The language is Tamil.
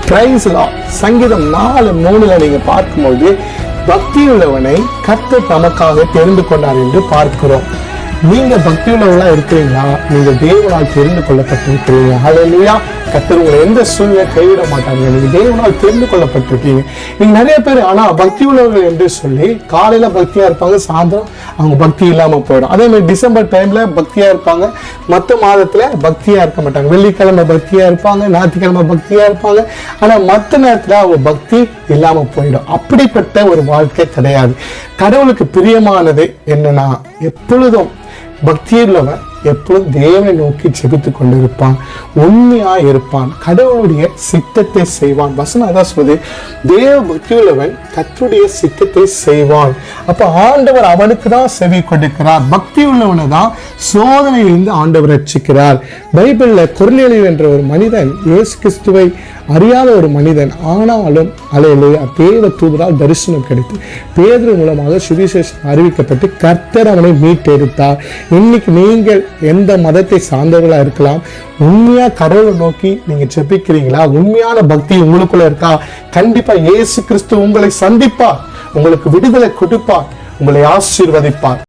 Price Lord. சங்கீதம் 4:3 நீங்க பார்க்கும்போது பக்தியுள்ளவனை கர்த்தர் நமக்காக தெரிந்து கொண்டார் என்று பார்க்கிறோம். நீங்க பக்தியுள்ளவங்களா இருக்கிறீங்களா? நீங்க தேவனால் தெரிந்து கொள்ளப்பட்டிருக்கிறீங்க. ஹல்லேலூயா. கர்த்தர் உங்களை எந்த சூழ்நிலை கைவிட மாட்டாங்க. நீங்க தேவனால் தெரிந்து கொள்ளப்பட்டிருக்கீங்க. நீங்க நிறைய பேர் ஆனா பக்தி உள்ளவர்கள் என்று சொல்லி காலையில பக்தியா இருப்பாங்க, சாயந்தரம் அவங்க பக்தி இல்லாம போயிடும். அதே மாதிரி டிசம்பர் டைம்ல பக்தியா இருப்பாங்க, மற்ற மாதத்துல பக்தியா இருக்க மாட்டாங்க. வெள்ளிக்கிழமை பக்தியா இருப்பாங்க, ஞாயிற்றுக்கிழமை பக்தியா இருப்பாங்க, ஆனா மற்ற நேரத்துல அவங்க பக்தி இல்லாம போயிடும். அப்படிப்பட்ட ஒரு வாழ்க்கை கிடையாது. கடவுளுக்கு பிரியமானது என்னன்னா, எப்பொழுதும் பக்தியுள்ளவன் எப்பொழுதும் தேவனை நோக்கி ஜெபித்து கொண்டிருப்பான், உண்மையா இருப்பான், கடவுளுடைய சித்தத்தை செய்வான். வசனம் அதான் சொல்லுது, தேவ பக்தியுள்ளவன் கர்த்தருடைய சித்தத்தை செய்வான். அப்ப ஆண்டவர் அவனுக்கு தான் செவி கொடுக்கிறார். பக்தி உள்ளவனை தான் சோதனையிலிருந்து ஆண்டவர் ரட்சிக்கிறார். பைபிள்ல கொர்நேலியு என்ற ஒரு மனிதன் இயேசு கிறிஸ்துவை அறியாத ஒரு மனிதன், ஆனாலும் அல்லேலூயா தேவ தூதரால் தரிசனம் கிடைத்து பேதுரு மூலமாக சுவிசேஷம் அறிவிக்கப்பட்டு கர்த்தர் அவனை மீட்டெடுத்தார். இன்னைக்கு நீங்கள் எந்த மதத்தை சார்ந்தவர்களா இருக்கலாம், உண்மையா கடவுளை நோக்கி நீங்க ஜெபிக்கிறீங்களா? உண்மையான பக்தி உங்களுக்குள்ள இருக்கா? கண்டிப்பா இயேசு கிறிஸ்து உங்களை சந்திப்பார், உங்களுக்கு விடுதலை கொடுப்பார், உங்களை ஆசீர்வதிப்பார்.